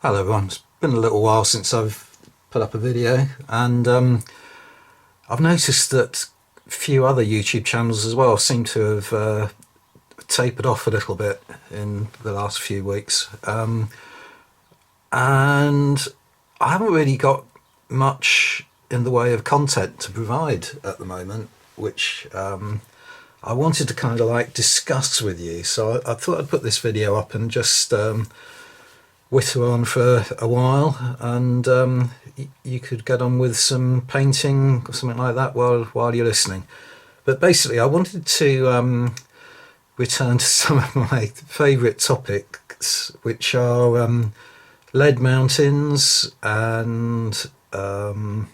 Hello everyone, it's been a little while since I've put up a video, and I've noticed that a few other YouTube channels as well seem to have tapered off a little bit in the last few weeks, and I haven't really got much in the way of content to provide at the moment, which I wanted to kind of like discuss with you. So I thought I'd put this video up and just whitter on for a while, and you could get on with some painting or something like that while you're listening. But basically, I wanted to return to some of my favourite topics, which are lead mountains and the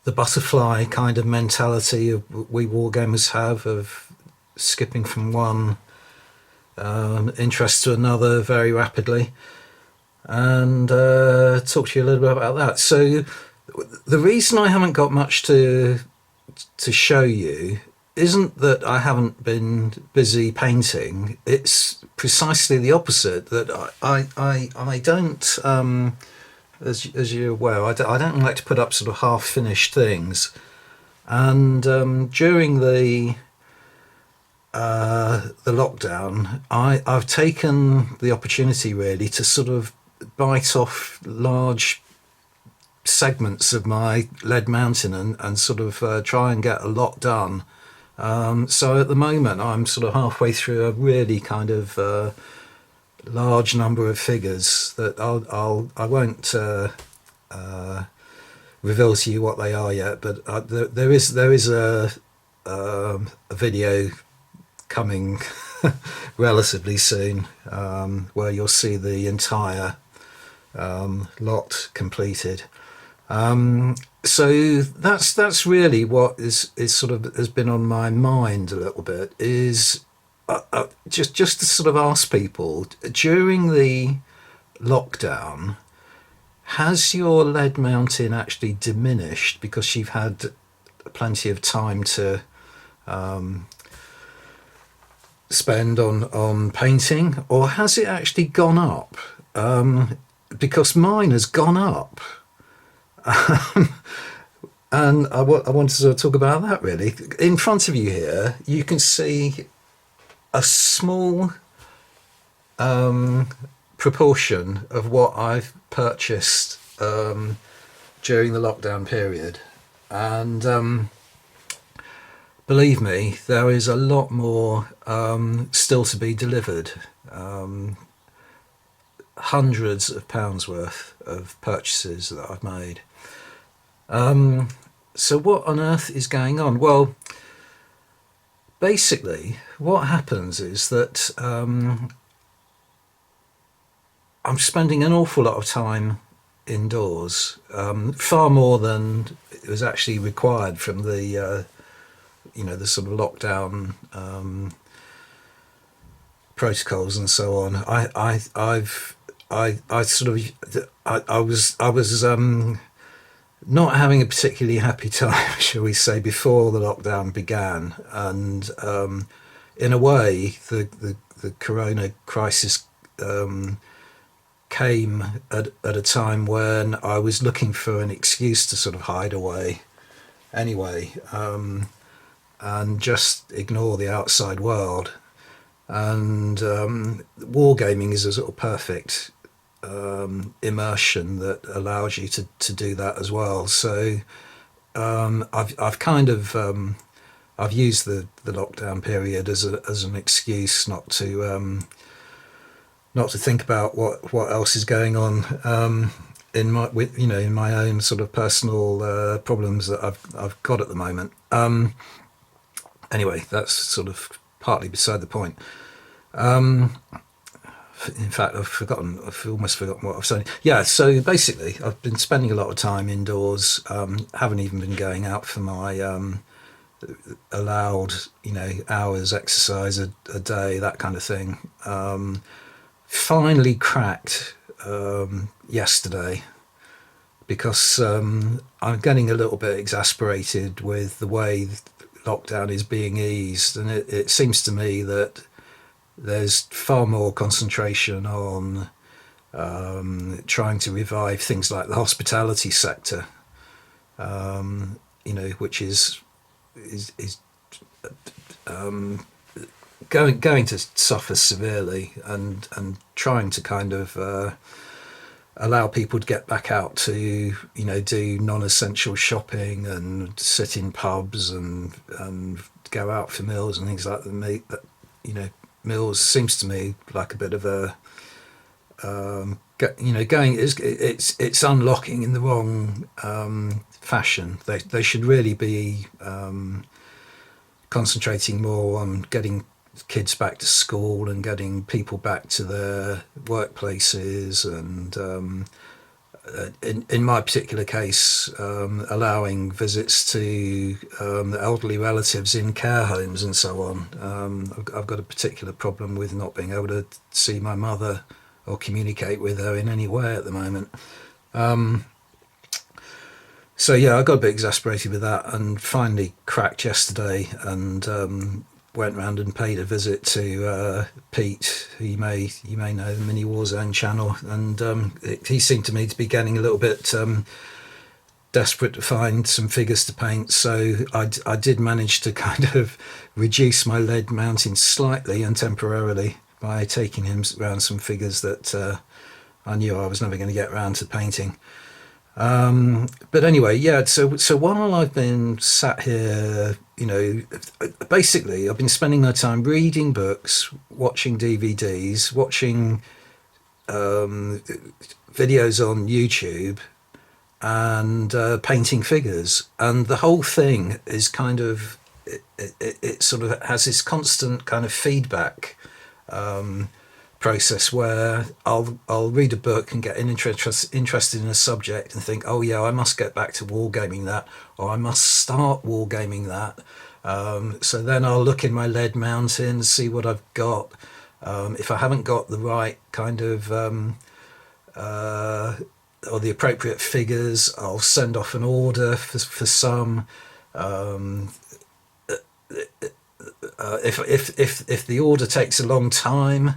butterfly kind of mentality we wargamers have of skipping from one interest to another very rapidly, and talk to you a little bit about that. So the reason I haven't got much to show you isn't that I haven't been busy painting. It's precisely the opposite, that I don't as you're aware, I don't like to put up sort of half finished things. And during the lockdown, I've taken the opportunity really to sort of bite off large segments of my lead mountain and sort of try and get a lot done. So at the moment, I'm sort of halfway through a really kind of large number of figures that I won't reveal to you what they are yet, but there is a video coming relatively soon, where you'll see the entire lot completed. So that's really what is sort of has been on my mind a little bit, is just to sort of ask people during the lockdown, has your lead mountain actually diminished because you've had plenty of time to spend on painting, or has it actually gone up? Because mine has gone up. And I wanted to sort of talk about that really. In front of you here, you can see a small proportion of what I've purchased during the lockdown period. And believe me, there is a lot more still to be delivered. Hundreds of pounds worth of purchases that I've made. So what on earth is going on? Well, basically what happens is that I'm spending an awful lot of time indoors, far more than it was actually required from the the sort of lockdown protocols and so on. I was not having a particularly happy time, shall we say, before the lockdown began, and in a way, the corona crisis came at a time when I was looking for an excuse to sort of hide away anyway, and just ignore the outside world. And wargaming is a sort of perfect immersion that allows you to do that as well. So I've kind of I've used the lockdown period as an excuse not to think about what else is going on in my own sort of personal problems that I've got at the moment. Anyway, that's sort of partly beside the point. In fact, I've almost forgotten what I was saying. Yeah, so basically, I've been spending a lot of time indoors. Haven't even been going out for my allowed, hours exercise a day, that kind of thing. Finally cracked yesterday, because I'm getting a little bit exasperated with the way lockdown is being eased, and it seems to me that there's far more concentration on trying to revive things like the hospitality sector, which is going to suffer severely, and trying to kind of allow people to get back out to do non-essential shopping and sit in pubs and go out for meals and things like that. Meals seems to me like a bit of a going it's unlocking in the wrong fashion. They should really be concentrating more on getting kids back to school and getting people back to their workplaces, and in my particular case, allowing visits to elderly relatives in care homes and so on. I've got a particular problem with not being able to see my mother or communicate with her in any way at the moment. So yeah, I got a bit exasperated with that, and finally cracked yesterday, and went round and paid a visit to Pete, who you may know, the Mini Warzone channel, and he seemed to me to be getting a little bit desperate to find some figures to paint. So I did manage to kind of reduce my lead mounting slightly and temporarily by taking him around some figures that I knew I was never going to get around to painting. But anyway, yeah, so while I've been sat here, basically I've been spending my time reading books, watching DVDs, watching videos on YouTube, and painting figures. And the whole thing is kind of, it sort of has this constant kind of feedback process where I'll read a book and get interested in a subject and think, oh yeah, I must get back to wargaming that, or I must start wargaming that. So then I'll look in my lead mountain, see what I've got. If I haven't got the right kind of or the appropriate figures, I'll send off an order for some. If the order takes a long time,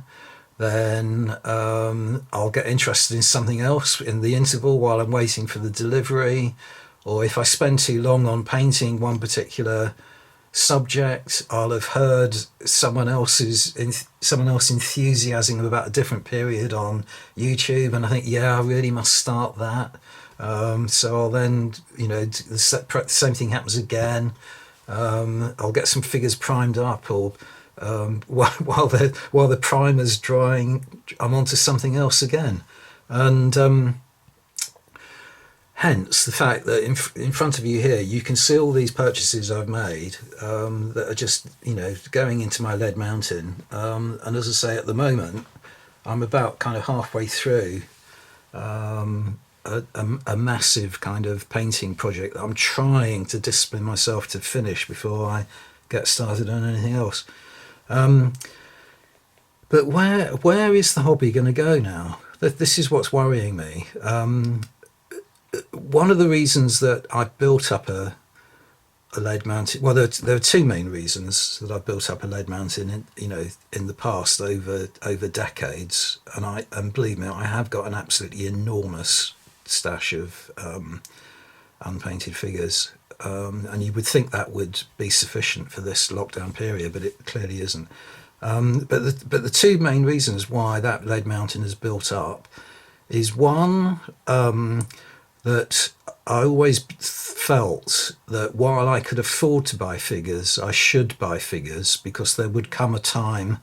then I'll get interested in something else in the interval while I'm waiting for the delivery. Or if I spend too long on painting one particular subject, I'll have heard someone else enthusiasing about a different period on YouTube, and I think, yeah, I really must start that. So I'll then, the same thing happens again. I'll get some figures primed up, or while the primer's drying, I'm onto something else again, and hence the fact that in front of you here you can see all these purchases I've made that are just going into my lead mountain, and as I say, at the moment I'm about kind of halfway through a massive kind of painting project that I'm trying to discipline myself to finish before I get started on anything else. But where is the hobby going to go now? This is what's worrying me. One of the reasons that I built up a lead mountain, well, there are two main reasons that I built up a lead mountain in the past over decades, and believe me, I have got an absolutely enormous stash of unpainted figures, and you would think that would be sufficient for this lockdown period, but it clearly isn't. But the two main reasons why that lead mountain has built up is one, that I always felt that while I could afford to buy figures, I should buy figures, because there would come a time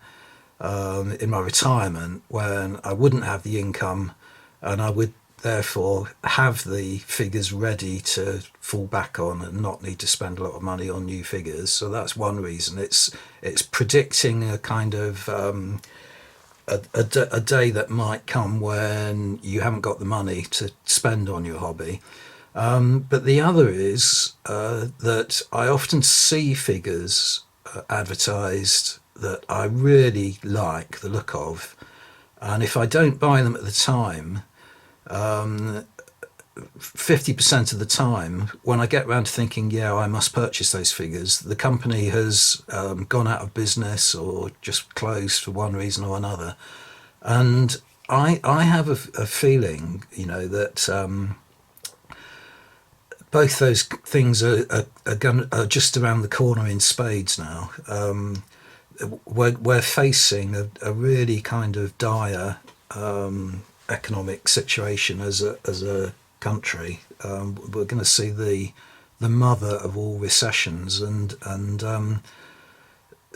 in my retirement when I wouldn't have the income, and I would therefore have the figures ready to fall back on and not need to spend a lot of money on new figures. So that's one reason. It's predicting a kind of a day that might come when you haven't got the money to spend on your hobby. But the other is that I often see figures advertised that I really like the look of, and if I don't buy them at the time, 50% of the time, when I get around to thinking, yeah, I must purchase those figures, the company has gone out of business or just closed for one reason or another. And I have a feeling, that both those things are just around the corner in spades now. We're facing a really kind of dire economic situation as a country. We're going to see the mother of all recessions, and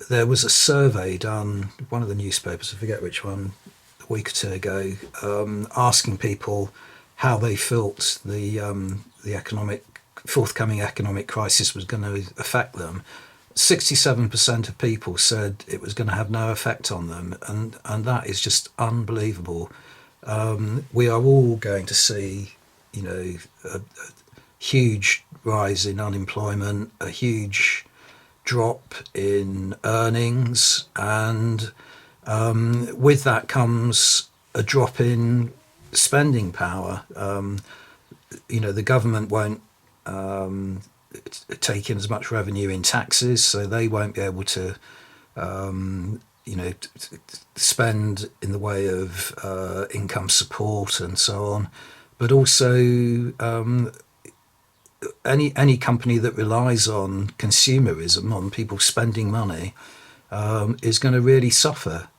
there was a survey done, one of the newspapers, I forget which one, a week or two ago, asking people how they felt the forthcoming economic crisis was going to affect them. 67% of people said it was going to have no effect on them, and that is just unbelievable. We are all going to see, a huge rise in unemployment, a huge drop in earnings, and with that comes a drop in spending power. The government won't take in as much revenue in taxes, so they won't be able to, spend in the way of income support and so on. But also, any company that relies on consumerism, on people spending money, is going to really suffer.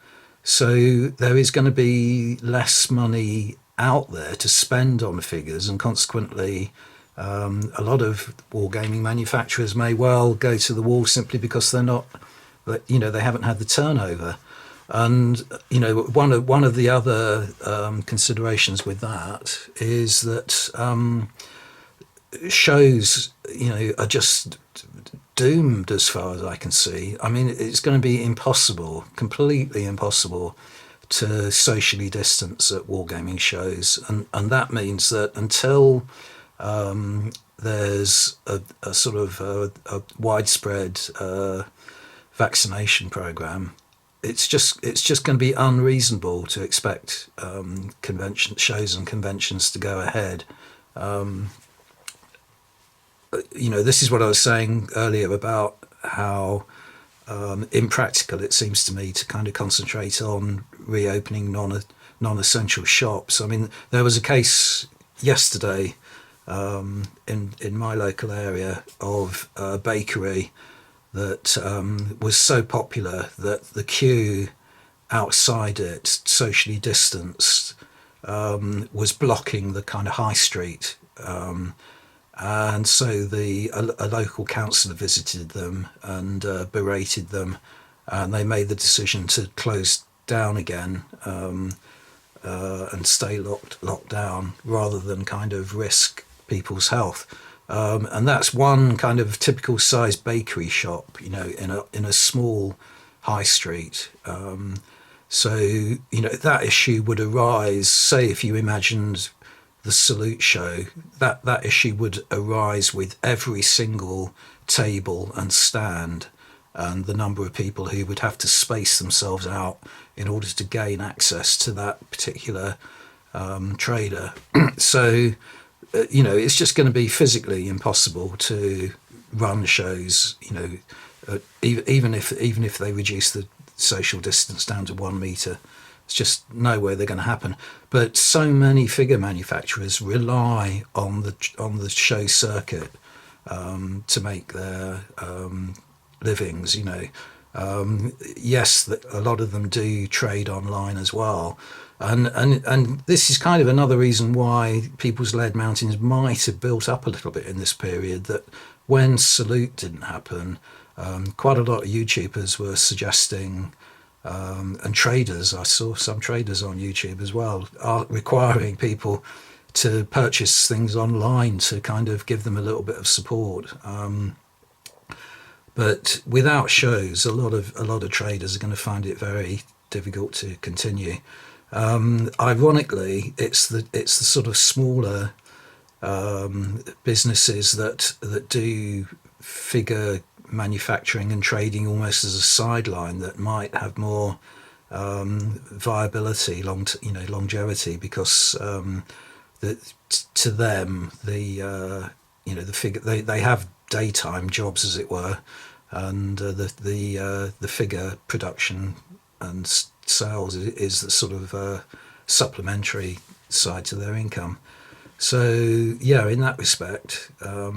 So there is going to be less money out there to spend on figures, and consequently, a lot of wargaming manufacturers may well go to the wall simply because they haven't had the turnover. And one of the other considerations with that is that shows are just doomed as far as I can see. I mean, it's going to be impossible, completely impossible, to socially distance at wargaming shows, and that means that until there's a sort of a widespread vaccination program, it's just going to be unreasonable to expect convention shows and conventions to go ahead. This is what I was saying earlier about how impractical it seems to me to kind of concentrate on reopening non-essential shops. I mean, there was a case yesterday in my local area of a bakery that was so popular that the queue outside it, socially distanced, was blocking the kind of high street. And so a local councillor visited them and berated them, and they made the decision to close down again, and stay locked down rather than kind of risk people's health. And that's one kind of typical sized bakery shop, in a small high street. So that issue would arise. Say if you imagined the Salute show, that issue would arise with every single table and stand, and the number of people who would have to space themselves out in order to gain access to that particular trader. So it's just going to be physically impossible to run shows. Even if they reduce the social distance down to 1 meter, it's just nowhere they're going to happen. But so many figure manufacturers rely on the show circuit to make their livings. Yes, a lot of them do trade online as well. And this is kind of another reason why People's Lead Mountains might have built up a little bit in this period, that when Salute didn't happen, quite a lot of YouTubers were suggesting, and traders, I saw some traders on YouTube as well, are requiring people to purchase things online to kind of give them a little bit of support. But without shows, a lot of traders are going to find it very difficult to continue. Ironically, it's the sort of smaller businesses that do figure manufacturing and trading almost as a sideline that might have more viability, longevity, because to them the figure they have daytime jobs, as it were, and the figure production and sales is the sort of supplementary side to their income. So yeah, in that respect, I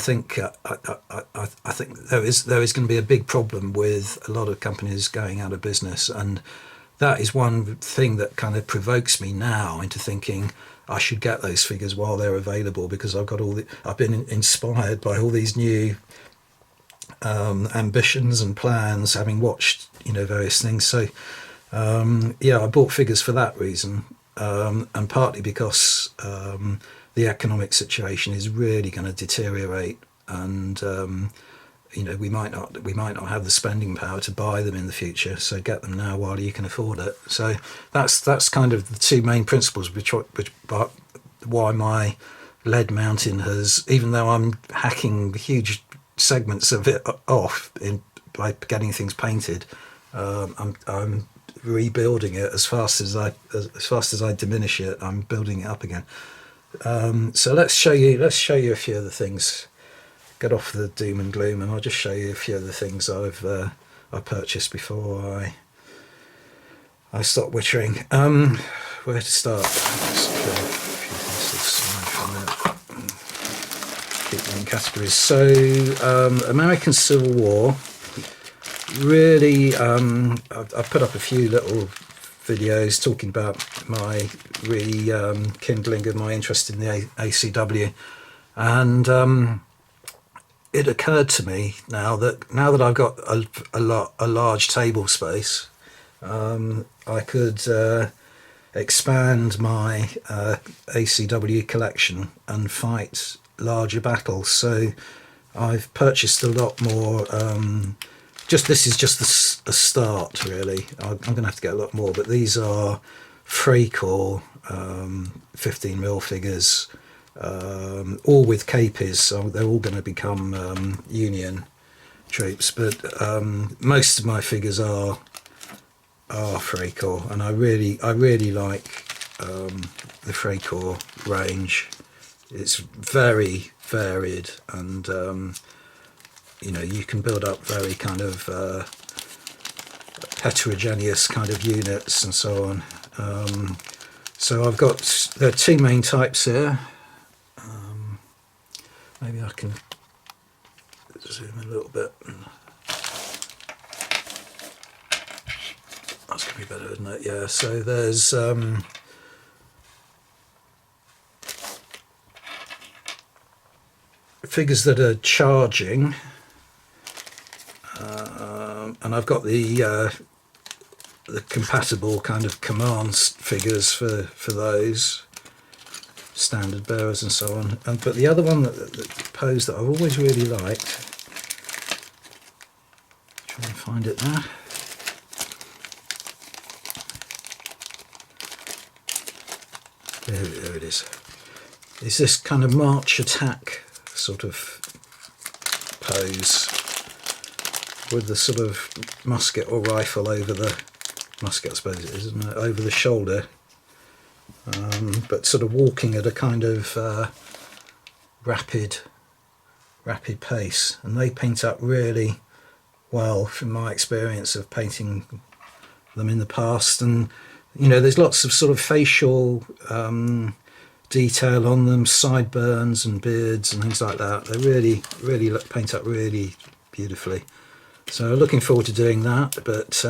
think I think there is going to be a big problem with a lot of companies going out of business, and that is one thing that kind of provokes me now into thinking I should get those figures while they're available, because I've been inspired by all these new ambitions and plans, having watched various things. So I bought figures for that reason, and partly because the economic situation is really going to deteriorate, and we might not have the spending power to buy them in the future. So get them now while you can afford it. So that's kind of the two main principles but why my lead mountain has, even though I'm hacking huge segments of it off by getting things painted, I'm rebuilding it as fast as I diminish it. I'm building it up again. So let's show you a few of the things. Get off the doom and gloom, and I'll just show you a few of the things I purchased before I stop wittering. Where to start? Let's go a few things from there. Keep them in categories. So American Civil War. Really, I've put up a few little videos talking about my rekindling of my interest in the ACW, and it occurred to me now that I've got a large table space, I could expand my ACW collection and fight larger battles. So I've purchased a lot more. This is just a start, really. I'm going to have to get a lot more, but these are Freikorps 15mm figures, all with capes, so they're all going to become Union troops. But most of my figures are Freikorps, and I really like the Freikorps range. It's very varied, and you can build up very kind of heterogeneous kind of units and so on. So there are two main types here. Maybe I can zoom a little bit. That's going to be better, isn't it? Yeah, so there's figures that are charging, and I've got the compatible kind of commands figures for those, standard bearers and so on. But the other one that posed that I've always really liked, try and find it now. There it is. Is this kind of march attack sort of pose with the sort of musket or rifle over the musket, I suppose it is, isn't it, over the shoulder, but sort of walking at a kind of rapid pace. And they paint up really well from my experience of painting them in the past. And there's lots of sort of facial detail on them, sideburns and beards and things like that. They really paint up really beautifully. So looking forward to doing that. But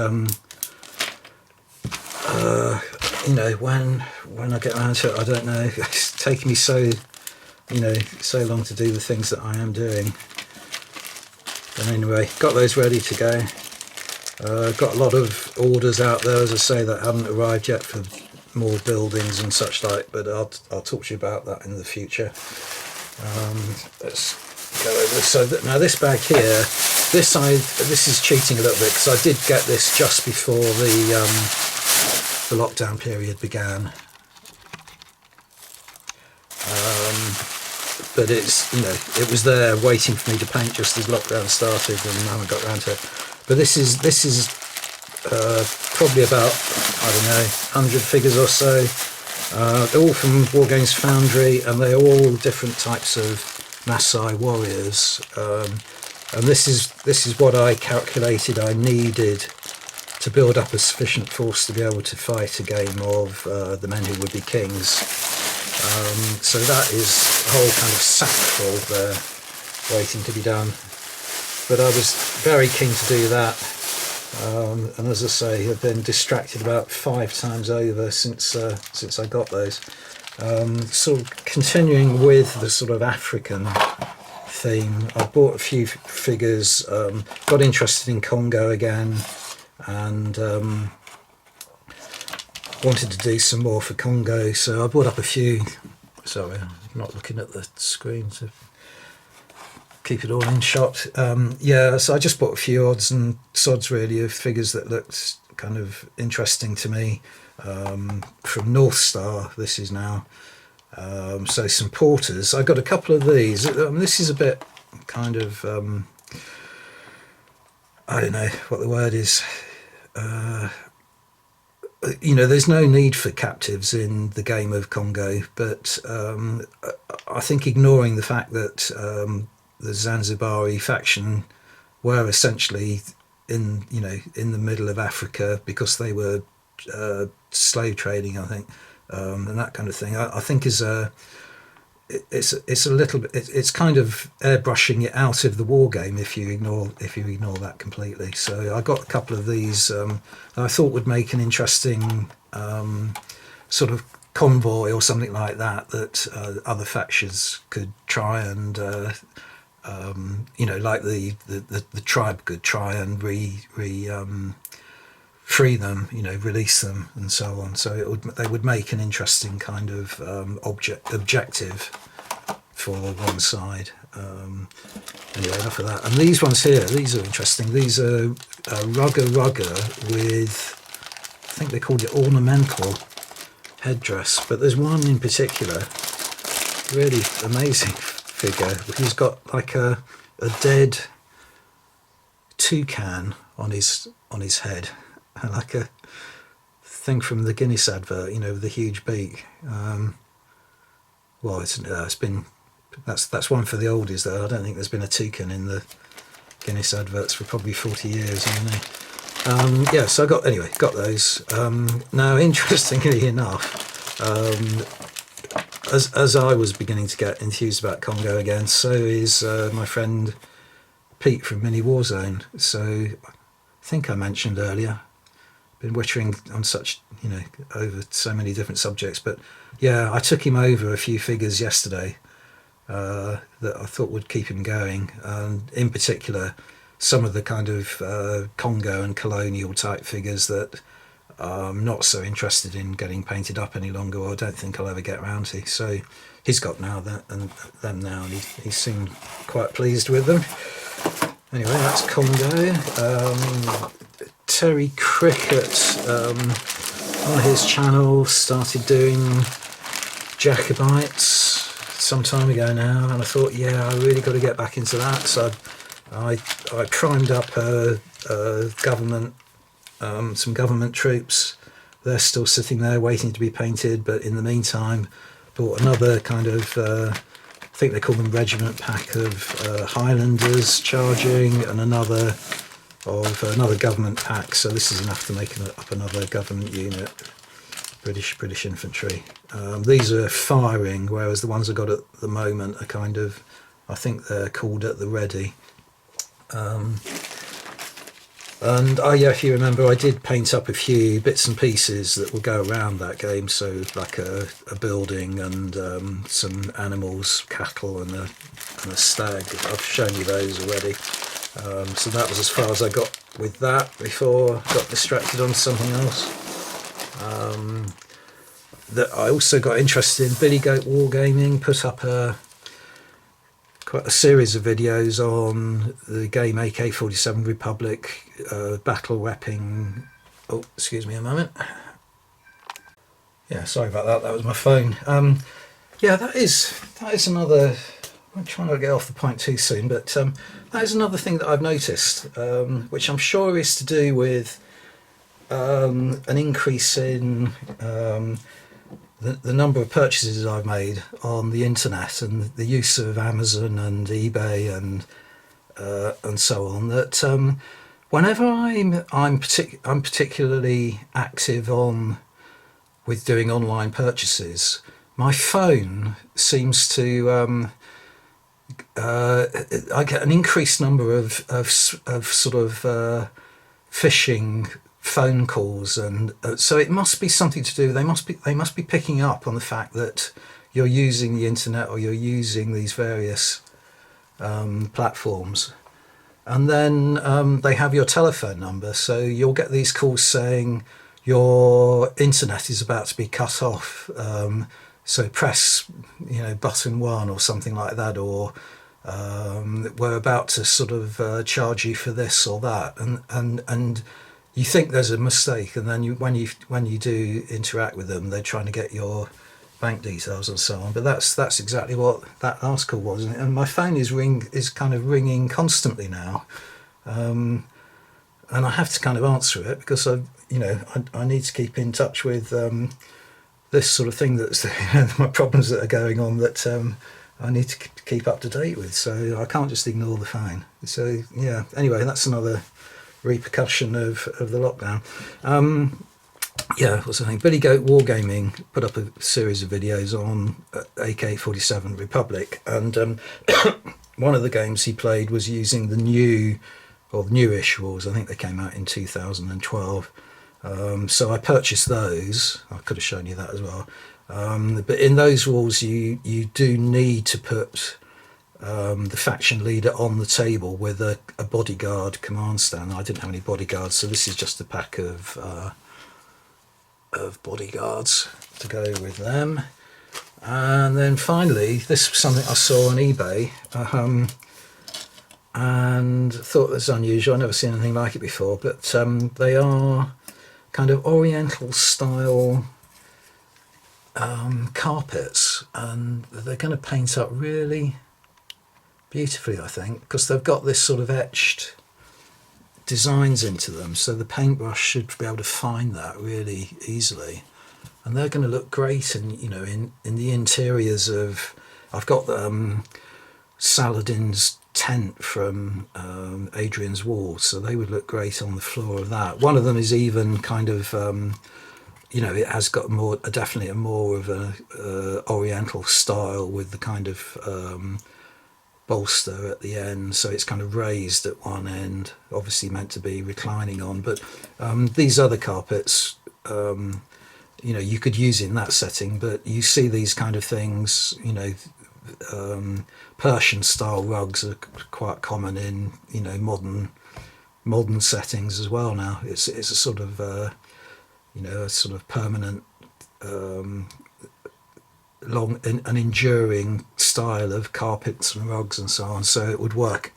when I get around to it, I don't know. It's taking me so long to do the things that I am doing. But anyway, got those ready to go. Got a lot of orders out there, as I say, that haven't arrived yet for more buildings and such like, but I'll talk to you about that in the future. Let's go over this. So now this bag here, this is cheating a little bit, because I did get this just before the lockdown period began. But it's it was there waiting for me to paint just as lockdown started, and I haven't got around to it. But this is probably about, I don't know, 100 figures or so. They're all from Wargames Foundry, and they're all different types of Maasai warriors. And this is what I calculated I needed to build up a sufficient force to be able to fight a game of the men who would be kings. So that is a whole kind of sackful there waiting to be done. But I was very keen to do that, and as I say, I've been distracted about 5 times over since I got those. Sort of continuing with the sort of African theme, I bought a few figures, got interested in Congo again, and wanted to do some more for Congo, so I bought up a few. Sorry, I'm not looking at the screen to keep it all in shot. Yeah, so I just bought a few odds and sods really of figures that looked kind of interesting to me. From North Star, this is now. So some porters. I got a couple of these. This is a bit kind of, I don't know what the word is. There's no need for captives in the game of Congo, but I think ignoring the fact that the Zanzibari faction were essentially in the middle of Africa because they were slave trading, I think, and that kind of thing. I think is it's a little bit, it's kind of airbrushing it out of the war game if you ignore that completely. So I got a couple of these that I thought would make an interesting sort of convoy or something like that other factions could try and like the tribe could try and free them, release them and so on. So they would make an interesting kind of objective for one side. Anyway, enough of that. And these ones here, these are interesting. These are rugger with, I think they called it ornamental headdress, but there's one in particular, really amazing figure. He's got like a dead toucan on his head, like a thing from the Guinness advert, with the huge beak. That's one for the oldies though. I don't think there's been a toucan in the Guinness adverts for probably 40 years. So I got those. Now, interestingly enough, as I was beginning to get enthused about Congo again, so is my friend Pete from Mini Warzone. So I think I mentioned earlier, been wittering on such, over so many different subjects, but yeah, I took him over a few figures yesterday that I thought would keep him going, and in particular some of the kind of Congo and colonial type figures that I'm not so interested in getting painted up any longer, or I don't think I'll ever get around to. So he's got them now, and he seemed quite pleased with them. Anyway, that's Congo. Terry Cricket on his channel started doing Jacobites some time ago now, and I thought, yeah, I really got to get back into that. So I primed up government, some government troops. They're still sitting there waiting to be painted, but in the meantime bought another kind of I think they call them regiment pack of Highlanders charging, and another government pack. So this is enough to make up another government unit, British infantry. These are firing, whereas the ones I got at the moment are kind of, I think they're called at the ready. And if you remember, I did paint up a few bits and pieces that will go around that game. So like a building and some animals, cattle and a stag. I've shown you those already. So that was as far as I got with that before I got distracted on something else. That I also got interested in. Billy Goat Wargaming put up quite a series of videos on the game AK-47 Republic battle weapon. Oh, excuse me a moment. Yeah, sorry about that. That was my phone. That is another. I'm trying not to get off the point too soon, but that is another thing that I've noticed, which I'm sure is to do with an increase in the number of purchases I've made on the internet and the use of Amazon and eBay and so on. That whenever I'm particularly active on with doing online purchases, my phone seems to I get an increased number of sort of phishing phone calls, and so it must be something to do. They must be picking up on the fact that you're using the internet or you're using these various platforms, and then they have your telephone number, so you'll get these calls saying your internet is about to be cut off. So press, button one or something like that, or we're about to sort of charge you for this or that, and you think there's a mistake, and then when you do interact with them, they're trying to get your bank details and so on. But that's exactly what that article was, and my phone is kind of ringing constantly now, and I have to kind of answer it because I need to keep in touch with this sort of thing that's my problems that are going on that I need to keep up to date with. So I can't just ignore the phone. So yeah. Anyway, that's another repercussion of the lockdown. Yeah, what's the thing? Billy Goat Wargaming put up a series of videos on AK-47 Republic, and one of the games he played was using the newish rules. I think they came out in 2012. So I purchased those. I could have shown you that as well. But in those rules, you do need to put the faction leader on the table with a bodyguard command stand. I didn't have any bodyguards, so this is just a pack of bodyguards to go with them. And then finally, this was something I saw on eBay, and thought that's unusual. I've never seen anything like it before, but they are kind of Oriental style carpets, and they're going to paint up really beautifully, I think, because they've got this sort of etched designs into them, so the paintbrush should be able to find that really easily, and they're going to look great in the interiors of. I've got Saladin's tent from Adrian's Wall, so they would look great on the floor of that. One of them is even kind of it has got definitely a more of a Oriental style with the kind of bolster at the end, so it's kind of raised at one end, obviously meant to be reclining on. But these other carpets, you could use in that setting, but you see these kind of things, Persian style rugs are quite common in modern settings as well now. It's a sort of a sort of permanent an enduring style of carpets and rugs and so on, so it would work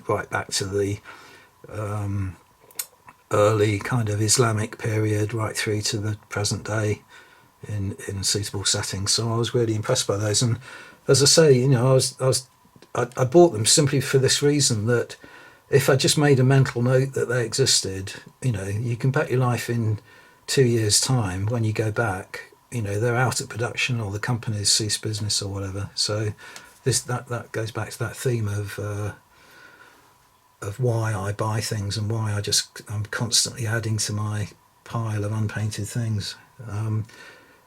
right back to the early kind of Islamic period right through to the present day in suitable settings. So I was really impressed by those, and as I say, I bought them simply for this reason, that if I just made a mental note that they existed, you can bet your life in 2 years' time when you go back, they're out of production or the company's ceased business or whatever. So that goes back to that theme of why I buy things and why I'm constantly adding to my pile of unpainted things.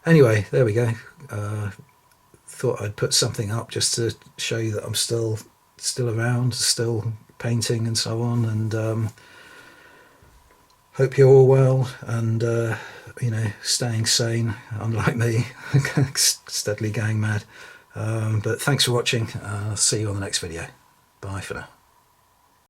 Anyway, there we go. Thought I'd put something up just to show you that I'm still around, still painting and so on, and hope you're all well and staying sane, unlike me, steadily going mad. But thanks for watching. I'll see you on the next video. Bye for now.